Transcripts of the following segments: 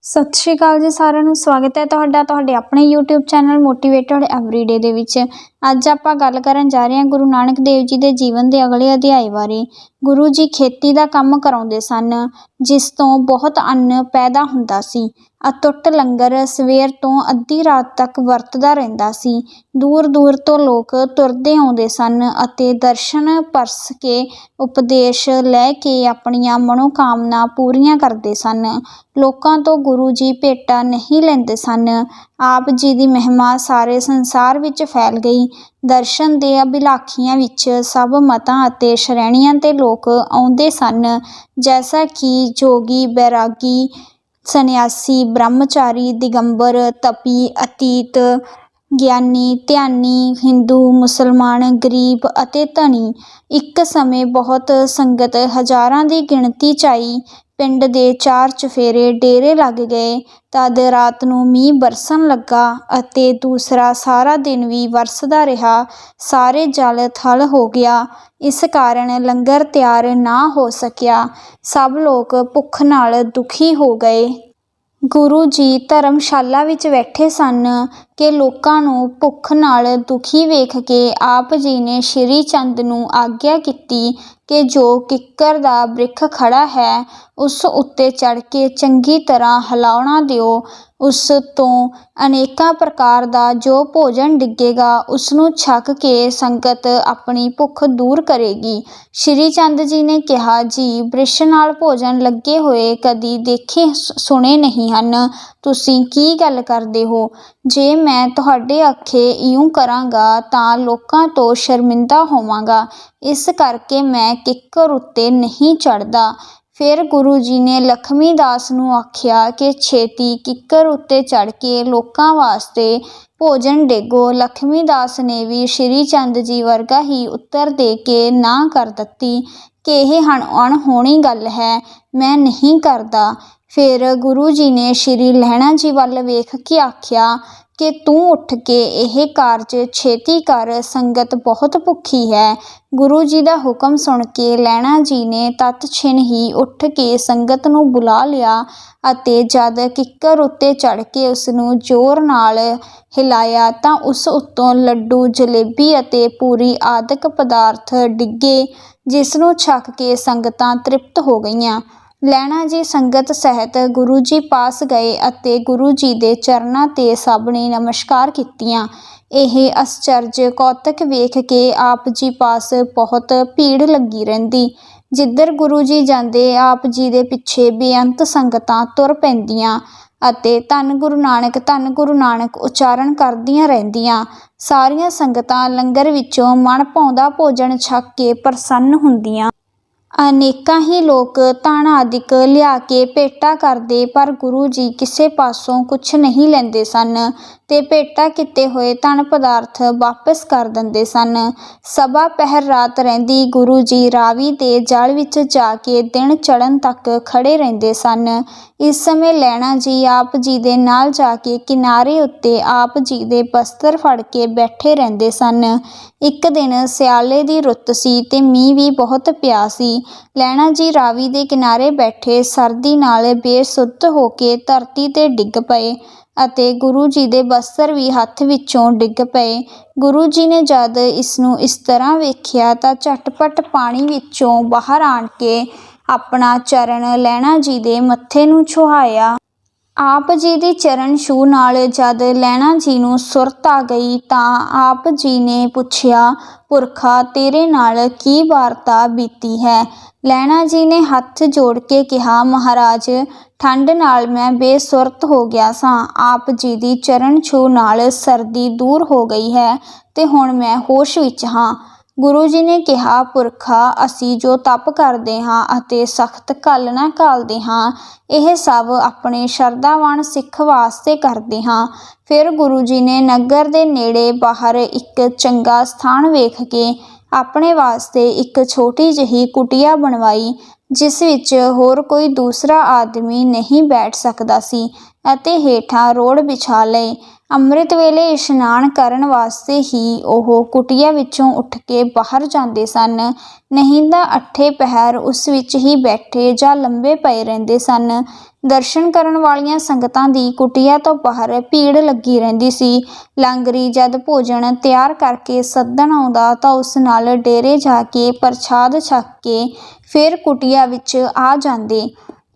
ਸਤਿ ਸ਼੍ਰੀ ਅਕਾਲ ਜੀ ਸਾਰਿਆਂ ਨੂੰ। ਸਵਾਗਤ ਹੈ ਤੁਹਾਡੇ ਆਪਣੇ YouTube ਚੈਨਲ ਮੋਟੀਵੇਟਡ ਐਵਰੀਡੇ ਦੇ ਵਿੱਚ। ਅੱਜ ਆਪਾਂ ਗੱਲ ਕਰਨ ਜਾ ਰਹੇ ਹਾਂ ਗੁਰੂ ਨਾਨਕ ਦੇਵ ਜੀ ਦੇ ਜੀਵਨ ਦੇ ਅਗਲੇ ਅਧਿਆਏ ਬਾਰੇ। ਗੁਰੂ ਜੀ ਖੇਤੀ ਦਾ ਕੰਮ ਕਰਾਉਂਦੇ ਸਨ, ਜਿਸ ਤੋਂ ਬਹੁਤ ਅੰਨ ਪੈਦਾ ਹੁੰਦਾ ਸੀ। ਅਟੁੱਟ ਲੰਗਰ ਸਵੇਰ ਤੋਂ ਅੱਧੀ ਰਾਤ ਤੱਕ ਵਰਤਦਾ ਰਹਿੰਦਾ ਸੀ। ਦੂਰ ਦੂਰ ਤੋਂ ਲੋਕ ਤੁਰਦੇ ਆਉਂਦੇ ਸਨ ਅਤੇ ਦਰਸ਼ਨ ਪਰਸ ਕੇ ਉਪਦੇਸ਼ ਲੈ ਕੇ ਆਪਣੀਆਂ ਮਨੋਕਾਮਨਾ ਪੂਰੀਆਂ ਕਰਦੇ ਸਨ। ਲੋਕਾਂ ਤੋਂ ਗੁਰੂ ਜੀ ਭੇਟਾ ਨਹੀਂ ਲੈਂਦੇ ਸਨ। ਆਪ ਜੀ ਦੀ ਮਹਿਮਾ ਸਾਰੇ ਸੰਸਾਰ ਵਿੱਚ ਫੈਲ ਗਈ। ਦਰਸ਼ਨ ਦੇ ਅਭਿਲਾਖੀਆਂ ਵਿੱਚ ਸਭ ਮਤਾਂ ਅਤੇ ਸ਼੍ਰੇਣੀਆਂ ਦੇ ਲੋਕ ਆਉਂਦੇ ਸਨ, ਜੈਸਾ ਕਿ ਜੋਗੀ, ਬੈਰਾਗੀ, ਸੰਨਿਆਸੀ, ਬ੍ਰਹਮਚਾਰੀ, ਦਿਗੰਬਰ, ਤਪੀ, ਅਤੀਤ, ਗਿਆਨੀ, ਧਿਆਨੀ, ਹਿੰਦੂ, ਮੁਸਲਮਾਨ, ਗਰੀਬ ਅਤੇ ਧਨੀ। ਇੱਕ ਸਮੇਂ ਬਹੁਤ ਸੰਗਤ ਹਜ਼ਾਰਾਂ ਦੀ ਗਿਣਤੀ 'ਚ ਆਈ। ਪਿੰਡ ਦੇ ਚਾਰ ਚੁਫੇਰੇ ਡੇਰੇ ਲੱਗ ਗਏ। ਤਦ ਰਾਤ ਨੂੰ ਮੀਂਹ ਬਰਸਣ ਲੱਗਾ ਅਤੇ ਦੂਸਰਾ ਸਾਰਾ ਦਿਨ ਵੀ ਵਰਸਦਾ ਰਿਹਾ। ਸਾਰੇ ਜਲ ਥਲ ਹੋ ਗਿਆ। ਇਸ ਕਾਰਨ ਲੰਗਰ ਤਿਆਰ ਨਾ ਹੋ ਸਕਿਆ। ਸਭ ਲੋਕ ਭੁੱਖ ਨਾਲ ਦੁਖੀ ਹੋ ਗਏ। ਗੁਰੂ ਜੀ ਧਰਮਸ਼ਾਲਾ ਵਿੱਚ ਬੈਠੇ ਸਨ ਕਿ ਲੋਕਾਂ ਨੂੰ ਭੁੱਖ ਨਾਲ ਦੁਖੀ ਵੇਖ ਕੇ ਆਪ ਜੀ ਨੇ ਸ਼੍ਰੀ ਚੰਦ ਨੂੰ ਆਗਿਆ ਕੀਤੀ ਕਿ ਜੋ ਕਿੱਕਰ ਦਾ ਬ੍ਰਿਖ ਖੜਾ ਹੈ, ਉਸ ਉੱਤੇ ਚੜ੍ਹ ਕੇ ਚੰਗੀ ਤਰ੍ਹਾਂ ਹਿਲਾਉਣਾ ਦਿਓ। ਉਸ ਤੋਂ ਅਨੇਕਾਂ ਪ੍ਰਕਾਰ ਦਾ ਜੋ ਭੋਜਨ ਡਿੱਗੇਗਾ, ਉਸਨੂੰ ਛਕ ਕੇ ਸੰਗਤ ਆਪਣੀ ਭੁੱਖ ਦੂਰ ਕਰੇਗੀ। ਸ਼੍ਰੀ ਚੰਦ ਜੀ ਨੇ ਕਿਹਾ, ਜੀ ਬ੍ਰਿਛ ਨਾਲ ਭੋਜਨ ਲੱਗੇ ਹੋਏ ਕਦੀ ਦੇਖੇ ਸੁਣੇ ਨਹੀਂ ਹਨ। ਤੁਸੀਂ ਕੀ ਗੱਲ ਕਰਦੇ ਹੋ? ਜੇ ਮੈਂ ਤੁਹਾਡੇ ਆਖੇ ਇਉਂ ਕਰਾਂਗਾ ਤਾਂ ਲੋਕਾਂ ਤੋਂ ਸ਼ਰਮਿੰਦਾ ਹੋਵਾਂਗਾ। ਇਸ ਕਰਕੇ ਮੈਂ ਕਿੱਕਰ ਉੱਤੇ ਨਹੀਂ ਚੜ੍ਹਦਾ। ਫਿਰ ਗੁਰੂ ਜੀ ਨੇ ਲਖਮੀ ਦਾਸ ਨੂੰ ਆਖਿਆ ਕਿ ਛੇਤੀ ਕਿੱਕਰ ਉੱਤੇ ਚੜ੍ਹ ਕੇ ਲੋਕਾਂ ਵਾਸਤੇ ਭੋਜਨ ਡੇਗੋ। ਲਖਮੀ ਦਾਸ ਨੇ ਵੀ ਸ਼੍ਰੀ ਚੰਦ ਜੀ ਵਰਗਾ ਹੀ ਉੱਤਰ ਦੇ ਕੇ ਨਾਂਹ ਕਰ ਦਿੱਤੀ ਕਿ ਇਹ ਅਣਹੋਣੀ ਗੱਲ ਹੈ, ਮੈਂ ਨਹੀਂ ਕਰਦਾ। ਫਿਰ ਗੁਰੂ ਜੀ ਨੇ ਸ਼੍ਰੀ ਲਹਿਣਾ ਜੀ ਵੱਲ ਵੇਖ ਕੇ ਆਖਿਆ ਕਿ ਤੂੰ ਉੱਠ ਕੇ ਇਹ ਕਾਰਜ ਛੇਤੀ ਕਰ, ਸੰਗਤ ਬਹੁਤ ਭੁੱਖੀ ਹੈ। ਗੁਰੂ ਜੀ ਦਾ ਹੁਕਮ ਸੁਣ ਕੇ ਲਹਿਣਾ ਜੀ ਨੇ ਤਤਛਿਣ ਹੀ ਉੱਠ ਕੇ ਸੰਗਤ ਨੂੰ ਬੁਲਾ ਲਿਆ ਅਤੇ ਜਦ ਕਿੱਕਰ ਉੱਤੇ ਚੜ੍ਹ ਕੇ ਉਸਨੂੰ ਜ਼ੋਰ ਨਾਲ ਹਿਲਾਇਆ ਤਾਂ ਉਸ ਉੱਤੋਂ ਲੱਡੂ, ਜਲੇਬੀ ਅਤੇ ਪੂਰੀ ਆਦਿਕ ਪਦਾਰਥ ਡਿੱਗੇ, ਜਿਸ ਨੂੰ ਛਕ ਕੇ ਸੰਗਤਾਂ ਤ੍ਰਿਪਤ ਹੋ ਗਈਆਂ। ਲਹਿਣਾ ਜੀ ਸੰਗਤ ਸਹਿਤ ਗੁਰੂ ਜੀ ਪਾਸ ਗਏ ਅਤੇ ਗੁਰੂ ਜੀ ਦੇ ਚਰਨਾਂ 'ਤੇ ਸਭ ਨੇ ਨਮਸਕਾਰ ਕੀਤੀਆਂ। ਇਹ ਅਸਚਰਜ ਕੌਤਕ ਵੇਖ ਕੇ ਆਪ ਜੀ ਪਾਸ ਬਹੁਤ ਭੀੜ ਲੱਗੀ ਰਹਿੰਦੀ। ਜਿੱਧਰ ਗੁਰੂ ਜੀ ਜਾਂਦੇ, ਆਪ ਜੀ ਦੇ ਪਿੱਛੇ ਬੇਅੰਤ ਸੰਗਤਾਂ ਤੁਰ ਪੈਂਦੀਆਂ ਅਤੇ ਧੰਨ ਗੁਰੂ ਨਾਨਕ ਉਚਾਰਨ ਕਰਦੀਆਂ ਰਹਿੰਦੀਆਂ। ਸਾਰੀਆਂ ਸੰਗਤਾਂ ਲੰਗਰ ਵਿੱਚੋਂ ਮਨ ਭਾਉਂਦਾ ਭੋਜਨ ਛਕ ਕੇ ਪ੍ਰਸੰਨ ਹੁੰਦੀਆਂ। ਅਨੇਕਾਂ ਹੀ ਲੋਕ ਧਨ ਆਦਿਕ ਲਿਆ ਕੇ ਭੇਟਾ ਕਰਦੇ, ਪਰ ਗੁਰੂ ਜੀ ਕਿਸੇ ਪਾਸੋਂ ਕੁਛ ਨਹੀਂ ਲੈਂਦੇ ਸਨ ਤੇ ਭੇਟਾ ਕੀਤੇ ਹੋਏ ਧਨ ਪਦਾਰਥ ਵਾਪਿਸ ਕਰ ਦਿੰਦੇ ਸਨ। ਸਭਾ ਪਹਿਰ ਰਾਤ ਰਹਿੰਦੀ। ਗੁਰੂ ਜੀ ਰਾਵੀ ਦੇ ਜਲ ਵਿੱਚ ਜਾ ਕੇ ਦਿਨ ਚੜ੍ਹਨ ਤੱਕ ਖੜੇ ਰਹਿੰਦੇ ਸਨ। ਇਸ ਸਮੇਂ ਲਹਿਣਾ ਜੀ ਆਪ ਜੀ ਦੇ ਨਾਲ ਜਾ ਕੇ ਕਿਨਾਰੇ ਉੱਤੇ ਆਪ ਜੀ ਦੇ ਬਸਤਰ ਫੜ ਕੇ ਬੈਠੇ ਰਹਿੰਦੇ ਸਨ। ਇੱਕ ਦਿਨ ਸਿਆਲੇ ਦੀ ਰੁੱਤ ਸੀ ਤੇ ਮੀਂਹ ਵੀ ਬਹੁਤ ਪਿਆ ਸੀ। ਲਹਿਣਾ ਜੀ ਰਾਵੀ ਦੇ ਕਿਨਾਰੇ ਬੈਠੇ ਸਰਦੀ ਨਾਲ ਬੇਸੁੱਧ ਹੋ ਕੇ ਧਰਤੀ 'ਤੇ ਡਿੱਗ ਪਏ ਅਤੇ ਗੁਰੂ ਜੀ ਦੇ ਬਸਤਰ ਵੀ ਹੱਥ ਵਿੱਚੋਂ ਡਿੱਗ ਪਏ। ਗੁਰੂ ਜੀ ਨੇ ਜਦ ਇਸਨੂੰ ਇਸ ਤਰ੍ਹਾਂ ਵੇਖਿਆ ਤਾਂ ਝਟਪਟ ਪਾਣੀ ਵਿੱਚੋਂ ਬਾਹਰ ਆਣ ਕੇ ਆਪਣਾ ਚਰਨ ਲਹਿਣਾ ਜੀ ਦੇ ਮੱਥੇ ਨੂੰ ਛੁਹਾਇਆ। ਆਪ ਜੀ ਦੀ ਚਰਨ ਛੂਹ ਨਾਲ ਜਦ ਲਹਿਣਾ ਜੀ ਨੂੰ ਸੁਰਤ ਆ ਗਈ ਤਾਂ ਆਪ ਜੀ ਨੇ ਪੁੱਛਿਆ, ਪੁਰਖਾ ਤੇਰੇ ਨਾਲ ਕੀ ਵਾਰਤਾ ਬੀਤੀ ਹੈ? ਲਹਿਣਾ ਜੀ ਨੇ ਹੱਥ ਜੋੜ ਕੇ ਕਿਹਾ, ਮਹਾਰਾਜ, ਠੰਡ ਨਾਲ ਮੈਂ ਬੇਸੁਰਤ ਹੋ ਗਿਆ ਸਾਂ। ਆਪ ਜੀ ਦੀ ਚਰਨ ਛੂਹ ਨਾਲ ਸਰਦੀ ਦੂਰ ਹੋ ਗਈ ਹੈ ਤੇ ਹੁਣ ਮੈਂ ਹੋਸ਼ ਵਿੱਚ ਹਾਂ। ਗੁਰੂ ਜੀ ਨੇ ਕਿਹਾ, ਪੁਰਖਾ, ਅਸੀਂ ਜੋ ਤਪ ਕਰਦੇ ਹਾਂ ਅਤੇ ਸਖਤ ਘਾਲਣਾ ਘਾਲਦੇ ਹਾਂ, ਇਹ ਸਭ ਆਪਣੇ ਸ਼ਰਧਾਵਾਨ ਸਿੱਖ ਵਾਸਤੇ ਕਰਦੇ ਹਾਂ। ਫਿਰ ਗੁਰੂ ਜੀ ਨੇ ਨਗਰ ਦੇ ਨੇੜੇ ਬਾਹਰ ਇੱਕ ਚੰਗਾ ਸਥਾਨ ਵੇਖ ਕੇ ਆਪਣੇ ਵਾਸਤੇ ਇੱਕ ਛੋਟੀ ਜਿਹੀ ਕੁਟੀਆ ਬਣਵਾਈ, ਜਿਸ ਵਿੱਚ ਹੋਰ ਕੋਈ ਦੂਸਰਾ ਆਦਮੀ ਨਹੀਂ ਬੈਠ ਸਕਦਾ ਸੀ, ਅਤੇ ਹੇਠਾਂ ਰੋੜ ਵਿਛਾ ਲਏ। ਅੰਮ੍ਰਿਤ ਵੇਲੇ ਇਸ਼ਨਾਨ ਕਰਨ ਵਾਸਤੇ ਹੀ ਉਹ ਕੁਟੀਆ ਵਿੱਚੋਂ ਉੱਠ ਕੇ ਬਾਹਰ ਜਾਂਦੇ ਸਨ, ਨਹੀਂ ਤਾਂ ਅੱਠੇ ਪਹਿਰ ਉਸ ਵਿੱਚ ਹੀ ਬੈਠੇ ਜਾਂ ਲੰਬੇ ਪਏ ਰਹਿੰਦੇ ਸਨ। ਦਰਸ਼ਨ ਕਰਨ ਵਾਲੀਆਂ ਸੰਗਤਾਂ ਦੀ ਕੁਟੀਆ ਤੋਂ ਬਾਹਰ ਭੀੜ ਲੱਗੀ ਰਹਿੰਦੀ ਸੀ। ਲਾਂਗਰੀ ਜਦ ਭੋਜਨ ਤਿਆਰ ਕਰਕੇ ਸੱਦਣ ਆਉਂਦਾ ਤਾਂ ਉਸ ਨਾਲ ਡੇਰੇ ਜਾ ਕੇ ਪ੍ਰਸ਼ਾਦ ਛਕ ਕੇ ਫਿਰ ਕੁਟੀਆ ਵਿੱਚ ਆ ਜਾਂਦੇ।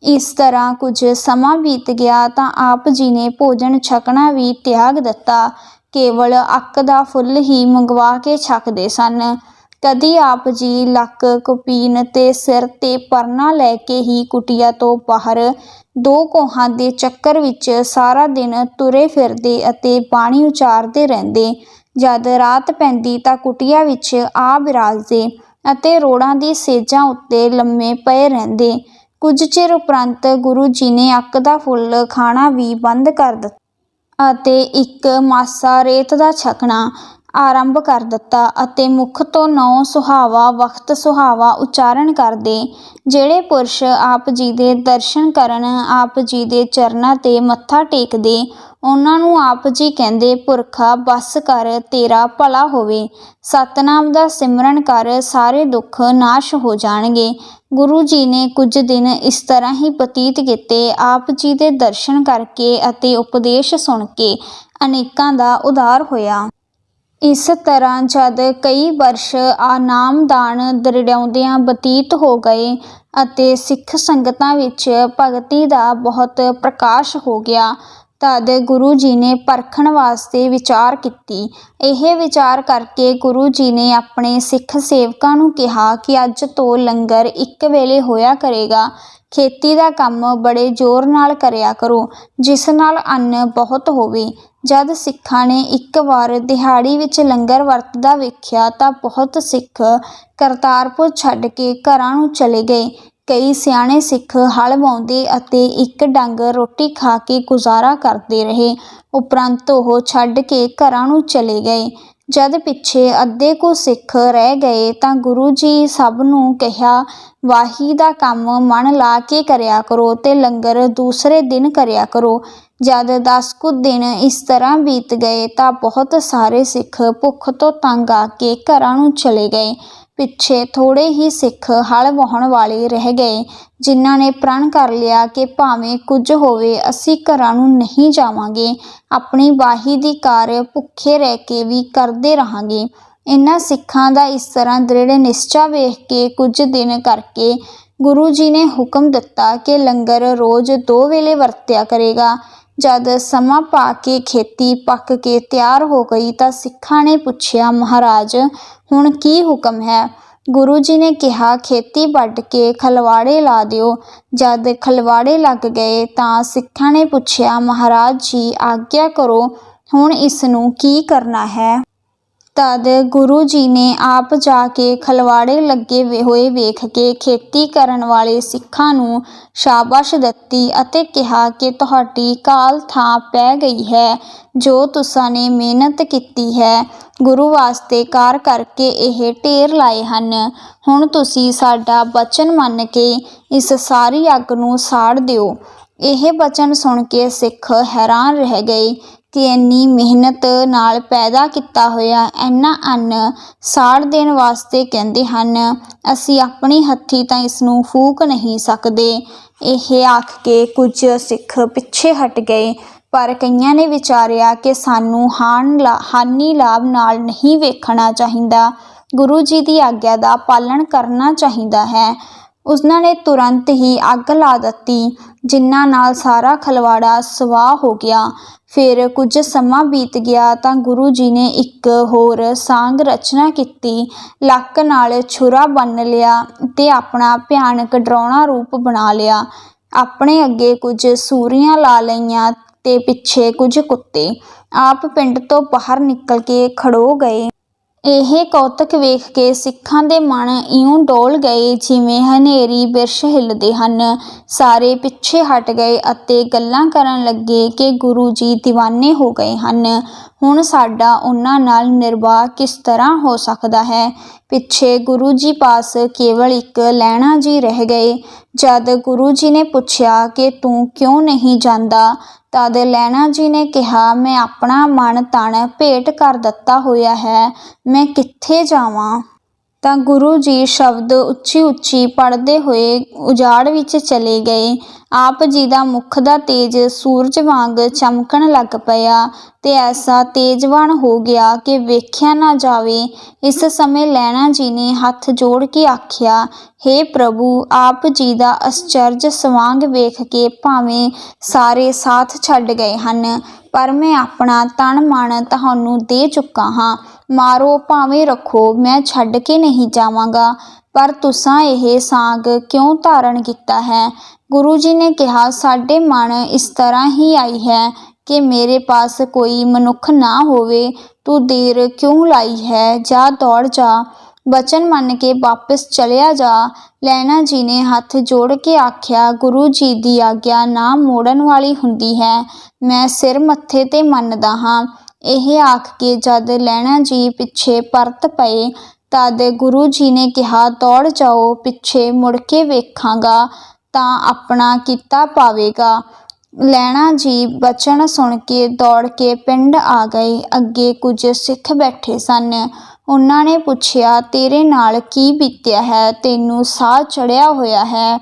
ਇਸ ਤਰ੍ਹਾਂ ਕੁਝ ਸਮਾਂ ਬੀਤ ਗਿਆ ਤਾਂ ਆਪ ਜੀ ਨੇ ਭੋਜਨ ਛਕਣਾ ਵੀ ਤਿਆਗ ਦਿੱਤਾ, ਕੇਵਲ ਅੱਕ ਦਾ ਫੁੱਲ ਹੀ ਮੰਗਵਾ ਕੇ ਛਕਦੇ ਸਨ। ਕਦੀ ਆਪ ਜੀ ਲੱਕ, ਕੁਪੀਨ ਤੇ ਸਿਰ ਤੇ ਪਰਨਾ ਲੈ ਕੇ ਹੀ ਕੁਟੀਆ ਤੋਂ ਬਾਹਰ 2 ਕੋਹਾਂ ਦੇ ਚੱਕਰ ਵਿੱਚ ਸਾਰਾ ਦਿਨ ਤੁਰੇ ਫਿਰਦੇ ਅਤੇ ਬਾਣੀ ਉਚਾਰਦੇ ਰਹਿੰਦੇ। ਜਦ ਰਾਤ ਪੈਂਦੀ ਤਾਂ ਕੁਟੀਆ ਵਿੱਚ ਆ ਬਿਰਾਜਦੇ ਅਤੇ ਰੋੜਾਂ ਦੀ ਸੇਜਾਂ ਉੱਤੇ ਲੰਮੇ ਪਏ ਰਹਿੰਦੇ। ਕੁਝ ਚਿਰ ਉਪਰੰਤ ਗੁਰੂ ਜੀ ਨੇ ਅੱਕ ਦਾ ਫੁੱਲ ਖਾਣਾ ਵੀ ਬੰਦ ਕਰ ਦਿੱਤਾ ਅਤੇ ਇੱਕ ਮਾਸਾ ਰੇਤ ਦਾ ਛਕਣਾ ਆਰੰਭ ਕਰ ਦਿੱਤਾ ਅਤੇ ਮੁਖ ਤੋਂ ਨੌ ਸੁਹਾਵਾ ਵਖਤ ਸੁਹਾਵਾ ਉਚਾਰਨ ਕਰਦੇ। ਜਿਹੜੇ ਪੁਰਸ਼ ਆਪ ਜੀ ਦੇ ਦਰਸ਼ਨ ਕਰਨ ਆਪ ਜੀ ਦੇ ਚਰਨਾਂ ਤੇ ਮੱਥਾ ਟੇਕਦੇ, ਉਹਨਾਂ ਨੂੰ ਆਪ ਜੀ ਕਹਿੰਦੇ, ਪੁਰਖਾ ਬਸ ਕਰ, ਤੇਰਾ ਭਲਾ ਹੋਵੇ। ਸਤਨਾਮ ਦਾ ਸਿਮਰਨ ਕਰ, ਸਾਰੇ ਦੁੱਖ ਨਾਸ਼ ਹੋ ਜਾਣਗੇ। ਗੁਰੂ ਜੀ ਨੇ ਕੁਝ ਦਿਨ ਇਸ ਤਰ੍ਹਾਂ ਹੀ ਬਤੀਤ ਕੀਤੇ। ਆਪ ਜੀ ਦੇ ਦਰਸ਼ਨ ਕਰਕੇ ਅਤੇ ਉਪਦੇਸ਼ ਸੁਣ ਕੇ ਅਨੇਕਾਂ ਦਾ ਉਧਾਰ ਹੋਇਆ। ਇਸ ਤਰ੍ਹਾਂ ਜਦ ਕਈ ਵਰਸ਼ ਨਾਮਦਾਨ ਦ੍ਰਿੜਾਉਂਦਿਆਂ ਬਤੀਤ ਹੋ ਗਏ ਅਤੇ ਸਿੱਖ ਸੰਗਤਾਂ ਵਿੱਚ ਭਗਤੀ ਦਾ ਬਹੁਤ ਪ੍ਰਕਾਸ਼ ਹੋ ਗਿਆ, ਤਦ ਗੁਰੂ ਜੀ ਨੇ ਪਰਖਣ ਵਾਸਤੇ ਵਿਚਾਰ ਕੀਤੀ। ਇਹ ਵਿਚਾਰ ਕਰਕੇ ਗੁਰੂ ਜੀ ਨੇ ਆਪਣੇ ਸਿੱਖ ਸੇਵਕਾਂ ਨੂੰ ਕਿਹਾ ਕਿ ਅੱਜ ਤੋਂ ਲੰਗਰ ਇੱਕ ਵੇਲੇ ਹੋਇਆ ਕਰੇਗਾ। ਖੇਤੀ ਦਾ ਕੰਮ ਬੜੇ ਜ਼ੋਰ ਨਾਲ ਕਰਿਆ ਕਰੋ, ਜਿਸ ਨਾਲ ਅੰਨ ਬਹੁਤ ਹੋਵੇ। ਜਦ ਸਿੱਖਾਂ ਨੇ ਇੱਕ ਵਾਰ ਦਿਹਾੜੀ ਵਿੱਚ ਲੰਗਰ ਵਰਤਦਾ ਵੇਖਿਆ ਤਾਂ ਬਹੁਤ ਸਿੱਖ ਕਰਤਾਰਪੁਰ ਛੱਡ ਕੇ ਘਰਾਂ ਨੂੰ ਚਲੇ ਗਏ। ਕਈ ਸਿਆਣੇ ਸਿੱਖ ਹਲ ਵਾਹੁੰਦੇ ਅਤੇ ਇੱਕ ਡੰਗ ਰੋਟੀ ਖਾ ਕੇ ਗੁਜ਼ਾਰਾ ਕਰਦੇ ਰਹੇ। ਉਪਰੰਤ ਉਹ ਛੱਡ ਕੇ ਘਰਾਂ ਨੂੰ ਚਲੇ ਗਏ। ਜਦ ਪਿੱਛੇ ਅੱਧੇ ਕੁ ਸਿੱਖ ਰਹਿ ਗਏ ਤਾਂ ਗੁਰੂ ਜੀ ਸਭ ਨੂੰ ਕਿਹਾ, ਵਾਹੀ ਦਾ ਕੰਮ ਮਨ ਲਾ ਕੇ ਕਰਿਆ ਕਰੋ ਤੇ ਲੰਗਰ ਦੂਸਰੇ ਦਿਨ ਕਰਿਆ ਕਰੋ। ਜਦ 10 ਕੁ ਦਿਨ ਇਸ ਤਰ੍ਹਾਂ ਬੀਤ ਗਏ ਤਾਂ ਬਹੁਤ ਸਾਰੇ ਸਿੱਖ ਭੁੱਖ ਤੋਂ ਤੰਗ ਆ ਕੇ ਘਰਾਂ ਨੂੰ ਚਲੇ ਗਏ। ਪਿੱਛੇ ਥੋੜ੍ਹੇ ਹੀ ਸਿੱਖ ਹਲ ਵਾਹੁਣ ਵਾਲੇ ਰਹਿ ਗਏ, ਜਿਨ੍ਹਾਂ ਨੇ ਪ੍ਰਣ ਕਰ ਲਿਆ ਕਿ ਭਾਵੇਂ ਕੁਝ ਹੋਵੇ ਅਸੀਂ ਘਰਾਂ ਨੂੰ ਨਹੀਂ ਜਾਵਾਂਗੇ, ਆਪਣੀ ਵਾਹੀ ਦੀ ਕਾਰ ਭੁੱਖੇ ਰਹਿ ਕੇ ਵੀ ਕਰਦੇ ਰਹਾਂਗੇ। ਇਹਨਾਂ ਸਿੱਖਾਂ ਦਾ ਇਸ ਤਰ੍ਹਾਂ ਦ੍ਰਿੜ ਨਿਸ਼ਚਾ ਵੇਖ ਕੇ ਕੁਝ ਦਿਨ ਕਰਕੇ ਗੁਰੂ ਜੀ ਨੇ ਹੁਕਮ ਦਿੱਤਾ ਕਿ ਲੰਗਰ ਰੋਜ਼ 2 ਵੇਲੇ ਵਰਤਿਆ ਕਰੇਗਾ। ਜਦ ਸਮਾਂ ਪਾ ਕੇ ਖੇਤੀ ਪੱਕ ਕੇ ਤਿਆਰ ਹੋ ਗਈ ਤਾਂ ਸਿੱਖਾਂ ਨੇ ਪੁੱਛਿਆ, ਮਹਾਰਾਜ ਹੁਣ ਕੀ ਹੁਕਮ ਹੈ? ਗੁਰੂ ਜੀ ਨੇ ਕਿਹਾ, ਖੇਤੀ ਵੱਢ ਕੇ ਖਲਵਾੜੇ ਲਾ ਦਿਓ। ਜਦ ਖਲਵਾੜੇ ਲੱਗ ਗਏ ਤਾਂ ਸਿੱਖਾਂ ਨੇ ਪੁੱਛਿਆ, ਮਹਾਰਾਜ ਜੀ ਆਗਿਆ ਕਰੋ, ਹੁਣ ਇਸ ਨੂੰ ਕੀ ਕਰਨਾ ਹੈ? ਤਦ ਗੁਰੂ ਜੀ ਨੇ ਆਪ ਜਾ ਕੇ ਖਲਵਾੜੇ ਲੱਗੇ ਹੋਏ ਵੇਖ ਕੇ ਖੇਤੀ ਕਰਨ ਵਾਲੇ ਸਿੱਖਾਂ ਨੂੰ ਸ਼ਾਬਾਸ਼ ਦਿੱਤੀ ਅਤੇ ਕਿਹਾ ਕਿ ਤੁਹਾਡੀ ਕਾਲ ਥਾਂ ਪੈ ਗਈ ਹੈ। ਜੋ ਤੁਸਾਂ ਨੇ ਮਿਹਨਤ ਕੀਤੀ ਹੈ, ਗੁਰੂ ਵਾਸਤੇ ਕਾਰ ਕਰਕੇ ਇਹ ਢੇਰ ਲਾਏ ਹਨ। ਹੁਣ ਤੁਸੀਂ ਸਾਡਾ ਬਚਨ ਮੰਨ ਕੇ ਇਸ ਸਾਰੀ ਅੱਗ ਨੂੰ ਸਾੜ ਦਿਓ। ਇਹ ਬਚਨ ਸੁਣ ਕੇ ਸਿੱਖ ਹੈਰਾਨ ਰਹਿ ਗਏ ਕਿ ਇੰਨੀ ਮਿਹਨਤ ਨਾਲ ਪੈਦਾ ਕੀਤਾ ਹੋਇਆ ਇੰਨਾ ਅੰਨ ਸਾੜ ਦੇਣ ਵਾਸਤੇ ਕਹਿੰਦੇ ਹਨ। ਅਸੀਂ ਆਪਣੀ ਹੱਥੀਂ ਤਾਂ ਇਸ ਨੂੰ ਫੂਕ ਨਹੀਂ ਸਕਦੇ। ਇਹ ਆਖ ਕੇ ਕੁਝ ਸਿੱਖ ਪਿੱਛੇ ਹਟ ਗਏ, ਪਰ ਕਈਆਂ ਨੇ ਵਿਚਾਰਿਆ ਕਿ ਸਾਨੂੰ ਹਾਨੀ ਲਾਭ ਨਾਲ ਨਹੀਂ ਵੇਖਣਾ ਚਾਹੀਦਾ, ਗੁਰੂ ਜੀ ਦੀ ਆਗਿਆ ਦਾ ਪਾਲਣ ਕਰਨਾ ਚਾਹੀਦਾ ਹੈ। ਉਹਨਾਂ ਨੇ ਤੁਰੰਤ ਹੀ ਅੱਗ ਲਾ ਦਿੱਤੀ, ਜਿਨ੍ਹਾਂ ਨਾਲ ਸਾਰਾ ਖਲਵਾੜਾ ਸਵਾਹ ਹੋ ਗਿਆ। ਫਿਰ ਕੁਝ ਸਮਾਂ ਬੀਤ ਗਿਆ ਤਾਂ ਗੁਰੂ ਜੀ ਨੇ ਇੱਕ ਹੋਰ ਸਾਂਗ ਰਚਨਾ ਕੀਤੀ। ਲੱਕ ਨਾਲ ਛੁਰਾ ਬੰਨ੍ਹ ਲਿਆ ਤੇ ਆਪਣਾ ਭਿਆਨਕ ਡਰਾਉਣਾ ਰੂਪ ਬਣਾ ਲਿਆ। ਆਪਣੇ ਅੱਗੇ ਕੁਝ ਸੂਰੀਆਂ ਲਾ ਲਈਆਂ ਤੇ ਪਿੱਛੇ ਕੁਝ ਕੁੱਤੇ। ਆਪ ਪਿੰਡ ਤੋਂ ਬਾਹਰ ਨਿਕਲ ਕੇ ਖੜੋ ਗਏ। ਇਹ ਕੌਤਕ ਵੇਖ ਕੇ ਸਿੱਖਾਂ ਦੇ ਮਨ ਇਉਂ ਡੋਲ ਗਏ ਜਿਵੇਂ ਹਨੇਰੀ ਬਿਰਛ ਹਿੱਲਦੇ ਹਨ। ਸਾਰੇ ਪਿੱਛੇ ਹਟ ਗਏ ਅਤੇ ਗੱਲਾਂ ਕਰਨ ਲੱਗੇ ਕਿ ਗੁਰੂ ਜੀ ਦੀਵਾਨੇ ਹੋ ਗਏ ਹਨ। ਹੁਣ ਸਾਡਾ ਉਹਨਾਂ ਨਾਲ ਨਿਰਵਾਹ ਕਿਸ ਤਰ੍ਹਾਂ ਹੋ ਸਕਦਾ ਹੈ। ਪਿੱਛੇ ਗੁਰੂ ਜੀ ਪਾਸ ਕੇਵਲ ਇੱਕ ਲਹਿਣਾ ਜੀ ਰਹਿ ਗਏ। ਜਦ ਗੁਰੂ ਜੀ ਨੇ ਪੁੱਛਿਆ ਕਿ ਤੂੰ ਕਿਉਂ ਨਹੀਂ ਜਾਂਦਾ, ਤਦ ਲਹਿਣਾ ਜੀ ਨੇ ਕਿਹਾ, ਮੈਂ ਆਪਣਾ ਮਨ ਤਨ ਭੇਟ ਕਰ ਦਿੱਤਾ ਹੋਇਆ ਹੈ, ਮੈਂ ਕਿੱਥੇ ਜਾਵਾਂ। ਤਾਂ ਗੁਰੂ ਜੀ ਸ਼ਬਦ ਉੱਚੀ ਉੱਚੀ ਪੜ੍ਹਦੇ ਹੋਏ ਉਜਾੜ ਵਿੱਚ ਚਲੇ ਗਏ। ਆਪ ਜੀ ਦਾ ਮੁਖ ਦਾ ਤੇਜ ਸੂਰਜ ਵਾਂਗ ਚਮਕਣ ਲੱਗ ਪਿਆ ਤੇ ਐਸਾ ਤੇਜਵਾਨ ਹੋ ਗਿਆ ਕਿ ਵੇਖਿਆ ਨਾ ਜਾਵੇ। ਇਸ ਸਮੇਂ ਲਹਿਣਾ ਜੀ ਨੇ ਹੱਥ ਜੋੜ ਕੇ ਆਖਿਆ, ਹੇ ਪ੍ਰਭੂ, ਆਪ ਜੀ ਦਾ ਅਸਚਰਜ ਸਵਾਂਗ ਵੇਖ ਕੇ ਭਾਵੇਂ ਸਾਰੇ ਸਾਥ ਛੱਡ ਗਏ ਹਨ, ਪਰ ਮੈਂ ਆਪਣਾ ਤਨ ਮਨ ਤੁਹਾਨੂੰ ਦੇ ਚੁੱਕਾ ਹਾਂ। ਮਾਰੋ ਭਾਵੇਂ ਰੱਖੋ, ਮੈਂ ਛੱਡ ਕੇ ਨਹੀਂ ਜਾਵਾਂਗਾ। ਪਰ ਤੁਸਾਂ ਇਹ ਸਾਂਗ ਕਿਉਂ ਧਾਰਨ ਕੀਤਾ ਹੈ। ਗੁਰੂ ਜੀ ਨੇ ਕਿਹਾ, ਸਾਡੇ ਮਨ ਇਸ ਤਰ੍ਹਾਂ ਹੀ ਆਈ ਹੈ ਕਿ ਮੇਰੇ ਪਾਸ ਕੋਈ ਮਨੁੱਖ ਨਾ ਹੋਵੇ। ਤੂੰ ਦੇਰ ਕਿਉਂ ਲਾਈ ਹੈ, ਜਾ ਦੌੜ ਜਾ, ਬਚਨ ਮੰਨ ਕੇ ਵਾਪਿਸ ਚਲਿਆ ਜਾ। ਲਹਿਣਾ ਜੀ ਨੇ ਹੱਥ ਜੋੜ ਕੇ ਆਖਿਆ, ਗੁਰੂ ਜੀ ਦੀ ਆਗਿਆ ਨਾ ਮੋੜਨ ਵਾਲੀ ਹੁੰਦੀ ਹੈ, ਮੈਂ ਸਿਰ ਮੱਥੇ ਤੇ ਮੰਨਦਾ ਹਾਂ। ਇਹ ਆਖ ਕੇ ਜਦ ਲਹਿਣਾ ਜੀ ਪਿੱਛੇ ਪਰਤ ਪਏ, ਤਦ ਗੁਰੂ ਜੀ ਨੇ ਕਿਹਾ, ਦੌੜ ਜਾਓ, ਪਿੱਛੇ ਮੁੜ ਕੇ ਵੇਖਾਂਗਾ ਤਾਂ ਆਪਣਾ ਕੀਤਾ ਪਾਵੇਗਾ। ਲਹਿਣਾ ਜੀ ਬਚਨ ਸੁਣ ਕੇ ਦੌੜ ਕੇ ਪਿੰਡ ਆ ਗਏ। ਅੱਗੇ ਕੁਝ ਸਿੱਖ ਬੈਠੇ ਸਨ। ਉਹਨਾਂ ਨੇ ਪੁੱਛਿਆ, ਤੇਰੇ ਨਾਲ ਕੀ ਬੀਤਿਆ ਹੈ, ਤੈਨੂੰ ਸਾਹ ਚੜ੍ਹਿਆ ਹੋਇਆ ਹੈ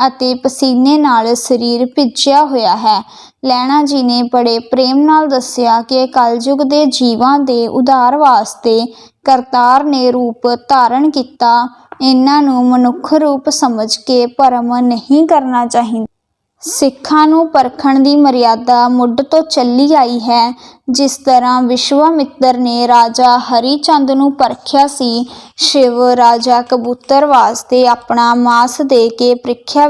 ਅਤੇ ਪਸੀਨੇ ਨਾਲ ਸਰੀਰ ਭਿੱਜਿਆ ਹੋਇਆ ਹੈ। ਲਹਿਣਾ ਜੀ ਨੇ ਬੜੇ ਪ੍ਰੇਮ ਨਾਲ ਦੱਸਿਆ ਕਿ ਕਲਯੁਗ ਦੇ ਜੀਵਾਂ ਦੇ ਉਧਾਰ ਵਾਸਤੇ ਕਰਤਾਰ ਨੇ ਰੂਪ ਧਾਰਨ ਕੀਤਾ। ਇਹਨਾਂ ਨੂੰ ਮਨੁੱਖ ਰੂਪ ਸਮਝ ਕੇ ਭਰਮ ਨਹੀਂ ਕਰਨਾ ਚਾਹੀਦਾ। ਸਿੱਖਾਂ ਨੂੰ ਪਰਖਣ ਦੀ ਮਰਿਆਦਾ ਮੁੱਢ ਤੋਂ ਚੱਲੀ ਆਈ ਹੈ। ਜਿਸ ਤਰ੍ਹਾਂ ਵਿਸ਼ਵਾਮਿੱਤਰ ਨੇ ਰਾਜਾ ਹਰੀ ਚੰਦ ਨੂੰ ਪਰਖਿਆ ਸੀ, ਸ਼ਿਵ ਰਾਜਾ ਕਬੂਤਰ ਵਾਸਤੇ ਆਪਣਾ ਮਾਸ ਦੇ ਕੇ ਪ੍ਰੀਖਿਆ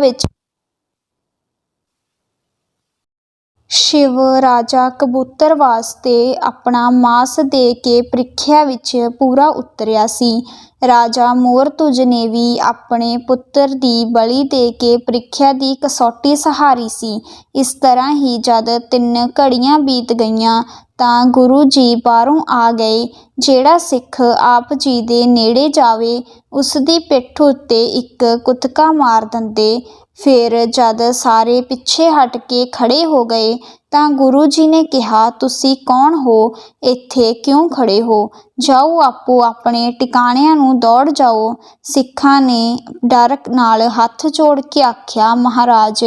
ਵਿੱਚ ਪੂਰਾ ਉਤਰਿਆ ਸੀ। ਰਾਜਾ ਮੋਰਤੁਜ ਨੇ ਵੀ ਆਪਣੇ ਪੁੱਤਰ ਦੀ ਬਲੀ ਦੇ ਕੇ ਪ੍ਰੀਖਿਆ ਦੀ ਕਸੌਟੀ ਸਹਾਰੀ ਸੀ। ਇਸ ਤਰ੍ਹਾਂ ਹੀ ਜਦ 3 ਘੜੀਆਂ ਬੀਤ ਗਈਆਂ ਤਾਂ ਗੁਰੂ ਜੀ ਬਾਹਰੋਂ ਆ ਗਏ। ਜਿਹੜਾ ਸਿੱਖ ਆਪ ਜੀ ਦੇ ਨੇੜੇ ਜਾਵੇ, ਉਸ ਦੀ ਪਿੱਠ ਉੱਤੇ ਇੱਕ ਕੁੱਤਕਾ ਮਾਰ ਦਿੰਦੇ। ਫਿਰ ਜਦ ਸਾਰੇ ਪਿੱਛੇ ਹਟ ਕੇ ਖੜ੍ਹੇ ਹੋ ਗਏ ਤਾਂ ਗੁਰੂ ਜੀ ਨੇ ਕਿਹਾ, ਤੁਸੀਂ ਕੌਣ ਹੋ, ਇੱਥੇ ਕਿਉਂ ਖੜ੍ਹੇ ਹੋ, ਜਾਓ ਆਪੋ ਆਪਣੇ ਟਿਕਾਣਿਆਂ ਨੂੰ ਦੌੜ ਜਾਓ। ਸਿੱਖਾਂ ਨੇ ਡਰ ਨਾਲ ਹੱਥ ਜੋੜ ਕੇ ਆਖਿਆ, ਮਹਾਰਾਜ,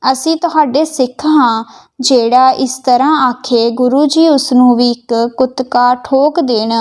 ਅਸੀਂ ਤੁਹਾਡੇ ਸਿੱਖ ਹਾਂ। ਜਿਹੜਾ ਇਸ ਤਰ੍ਹਾਂ ਆਖੇ, ਗੁਰੂ ਜੀ ਉਸਨੂੰ ਵੀ ਇੱਕ ਕੁੱਤਕਾ ਠੋਕ ਦੇਣ।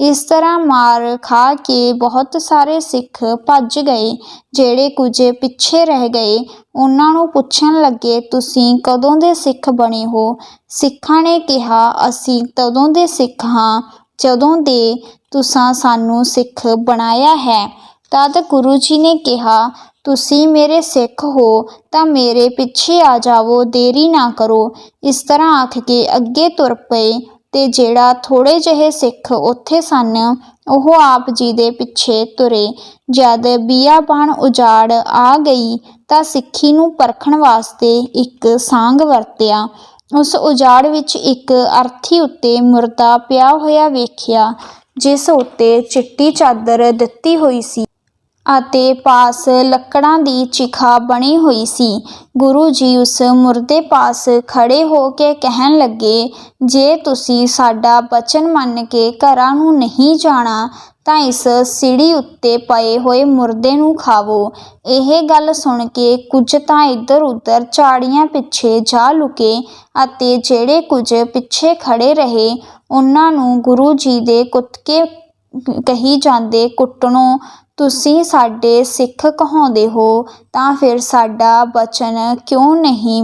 ਇਸ ਤਰ੍ਹਾਂ ਮਾਰ ਖਾ ਕੇ ਬਹੁਤ ਸਾਰੇ ਸਿੱਖ ਭੱਜ ਗਏ। ਜਿਹੜੇ ਕੁਝ ਪਿੱਛੇ ਰਹਿ ਗਏ, ਉਹਨਾਂ ਨੂੰ ਪੁੱਛਣ ਲੱਗੇ, ਤੁਸੀਂ ਕਦੋਂ ਦੇ ਸਿੱਖ ਬਣੇ ਹੋ। ਸਿੱਖਾਂ ਨੇ ਕਿਹਾ, ਅਸੀਂ ਤਦੋਂ ਦੇ ਸਿੱਖ ਹਾਂ ਜਦੋਂ ਦੇ ਤੁਸਾਂ ਸਾਨੂੰ ਸਿੱਖ ਬਣਾਇਆ ਹੈ। ਤਦ ਗੁਰੂ ਜੀ ਨੇ ਕਿਹਾ, ਤੁਸੀਂ ਮੇਰੇ ਸਿੱਖ ਹੋ ਤਾਂ ਮੇਰੇ ਪਿੱਛੇ ਆ ਜਾਵੋ, ਦੇਰੀ ਨਾ ਕਰੋ। ਇਸ ਤਰ੍ਹਾਂ ਆਖ ਕੇ ਅੱਗੇ ਤੁਰ ਪਏ ਤੇ ਜਿਹੜਾ ਥੋੜ੍ਹੇ ਜਿਹੇ ਸਿੱਖ ਉੱਥੇ ਸਨ, ਉਹ ਆਪ ਜੀ ਦੇ ਪਿੱਛੇ ਤੁਰੇ। ਜਦ ਬੀਆਬਾਨ ਉਜਾੜ ਆ ਗਈ ਤਾਂ ਸਿੱਖੀ ਨੂੰ ਪਰਖਣ ਵਾਸਤੇ ਇੱਕ ਸਾਂਗ ਵਰਤਿਆ। ਉਸ ਉਜਾੜ ਵਿੱਚ ਇੱਕ ਅਰਥੀ ਉੱਤੇ ਮੁਰਦਾ ਪਿਆ ਹੋਇਆ ਵੇਖਿਆ, ਜਿਸ ਉੱਤੇ ਚਿੱਟੀ ਚਾਦਰ ਦਿੱਤੀ ਹੋਈ ਸੀ ਅਤੇ ਪਾਸ ਲੱਕੜਾਂ ਦੀ ਚਿਖਾ ਬਣੀ ਹੋਈ ਸੀ। ਗੁਰੂ ਜੀ ਉਸ ਮੁਰਦੇ ਪਾਸ ਖੜ੍ਹੇ ਹੋ ਕੇ ਕਹਿਣ ਲੱਗੇ, ਜੇ ਤੁਸੀਂ ਸਾਡਾ ਬਚਨ ਮੰਨ ਕੇ ਘਰਾਂ ਨੂੰ ਨਹੀਂ ਜਾਣਾ ਤਾਂ ਇਸ ਸੀੜੀ ਉੱਤੇ ਪਏ ਹੋਏ ਮੁਰਦੇ ਨੂੰ ਖਾਵੋ। ਇਹ ਗੱਲ ਸੁਣ ਕੇ ਕੁਝ ਤਾਂ ਇੱਧਰ ਉੱਧਰ ਝਾੜੀਆਂ ਪਿੱਛੇ ਜਾ ਲੁਕੇ ਅਤੇ ਜਿਹੜੇ ਕੁਝ ਪਿੱਛੇ ਖੜ੍ਹੇ ਰਹੇ, ਉਹਨਾਂ ਨੂੰ ਗੁਰੂ ਜੀ ਦੇ ਕੁੱਤਕੇ ਕਹੀ ਜਾਂਦੇ, ਕੁੱਟਣੋ, ਤੁਸੀਂ ਸਾਡੇ ਸਿੱਖ ਕਹਾਉਂਦੇ ਹੋ ਤਾਂ ਫਿਰ ਸਾਡਾ ਬਚਨ ਕਿਉਂ ਨਹੀਂ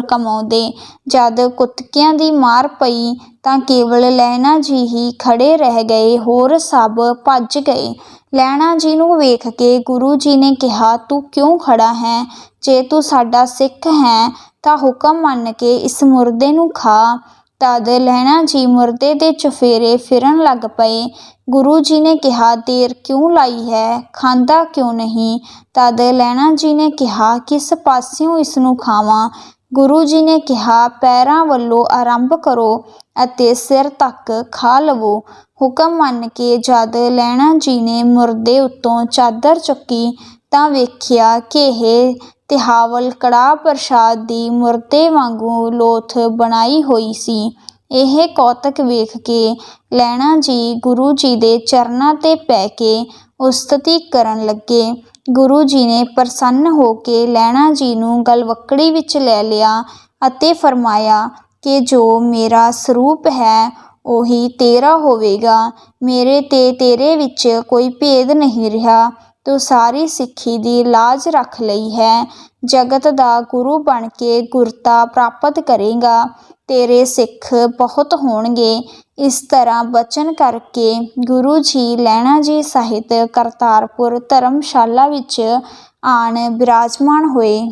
ਕਮਾਉਂਦੇ। ਜਦ ਕੁੱਤਕਿਆਂ ਦੀ ਮਾਰ ਪਈ ਤਾਂ ਕੇਵਲ ਲਹਿਣਾ ਜੀ ਹੀ ਖੜ੍ਹੇ ਰਹਿ ਗਏ, ਹੋਰ ਸਭ ਭੱਜ ਗਏ। ਲਹਿਣਾ ਜੀ ਨੂੰ ਵੇਖ ਕੇ ਗੁਰੂ ਜੀ ਨੇ ਕਿਹਾ, ਤੂੰ ਕਿਉਂ ਖੜ੍ਹਾ ਹੈ, ਜੇ ਤੂੰ ਸਾਡਾ ਸਿੱਖ ਹੈ ਤਾਂ ਹੁਕਮ ਮੰਨ ਕੇ ਇਸ ਮੁਰਦੇ ਨੂੰ ਖਾ। ਤਦ ਲਹਿਣਾ ਜੀ ਮੁਰਦੇ ਦੇ ਚੁਫੇਰੇ ਫਿਰਨ ਲੱਗ ਪਏ। ਗੁਰੂ ਜੀ ਨੇ ਕਿਹਾ, ਦੇਰ ਕਿਉਂ ਲਾਈ ਹੈ, ਖਾਂਦਾ ਕਿਉਂ ਨਹੀਂ। ਤਦ ਲਹਿਣਾ ਜੀ ਨੇ ਕਿਹਾ, ਕਿਸ ਪਾਸਿਓਂ ਇਸ ਨੂੰ ਖਾਵਾਂ। ਗੁਰੂ ਜੀ ਨੇ ਕਿਹਾ, ਪੈਰਾਂ ਵੱਲੋਂ ਆਰੰਭ ਕਰੋ ਅਤੇ ਸਿਰ ਤੱਕ ਖਾ ਲਵੋ। ਹੁਕਮ ਮੰਨ ਕੇ ਜਦ ਲਹਿਣਾ ਜੀ ਨੇ ਮੁਰਦੇ ਉੱਤੋਂ ਚਾਦਰ ਚੁੱਕੀ ਤਾਂ ਵੇਖਿਆ ਕਿ ਇਹ ਤਿਹਾਵਲ ਕੜਾਹ ਪ੍ਰਸ਼ਾਦ ਦੀ ਮੁਰਦੇ ਵਾਂਗੂ ਲੋਥ ਬਣਾਈ ਹੋਈ ਸੀ। ਇਹ ਕੌਤਕ ਵੇਖ ਕੇ ਲਹਿਣਾ ਜੀ ਗੁਰੂ ਜੀ ਦੇ ਚਰਨਾਂ 'ਤੇ ਪੈ ਕੇ ਉਸਤਤੀ ਕਰਨ ਲੱਗੇ। ਗੁਰੂ ਜੀ ਨੇ ਪ੍ਰਸੰਨ ਹੋ ਕੇ ਲਹਿਣਾ ਜੀ ਨੂੰ ਗਲਵੱਕੜੀ ਵਿੱਚ ਲੈ ਲਿਆ ਅਤੇ ਫਰਮਾਇਆ ਕਿ ਜੋ ਮੇਰਾ ਸਰੂਪ ਹੈ ਉਹੀ ਤੇਰਾ ਹੋਵੇਗਾ। ਮੇਰੇ ਤੇ ਤੇਰੇ ਵਿੱਚ ਕੋਈ ਭੇਦ ਨਹੀਂ ਰਿਹਾ। ਤੂੰ ਸਾਰੀ ਸਿੱਖੀ ਦੀ ਲਾਜ ਰੱਖ ਲਈ ਹੈ। ਜਗਤ ਦਾ ਗੁਰੂ ਬਣ ਕੇ ਗੁਰਤਾ ਪ੍ਰਾਪਤ ਕਰੇਗਾ। ਤੇਰੇ ਸਿੱਖ ਬਹੁਤ ਹੋਣਗੇ। ਇਸ ਤਰ੍ਹਾਂ ਬਚਨ ਕਰਕੇ ਗੁਰੂ ਜੀ ਲਹਿਣਾ ਜੀ ਸਾਹਿਤ ਕਰਤਾਰਪੁਰ ਧਰਮਸ਼ਾਲਾ ਵਿੱਚ ਆਣ ਬਿਰਾਜਮਾਨ ਹੋਏ।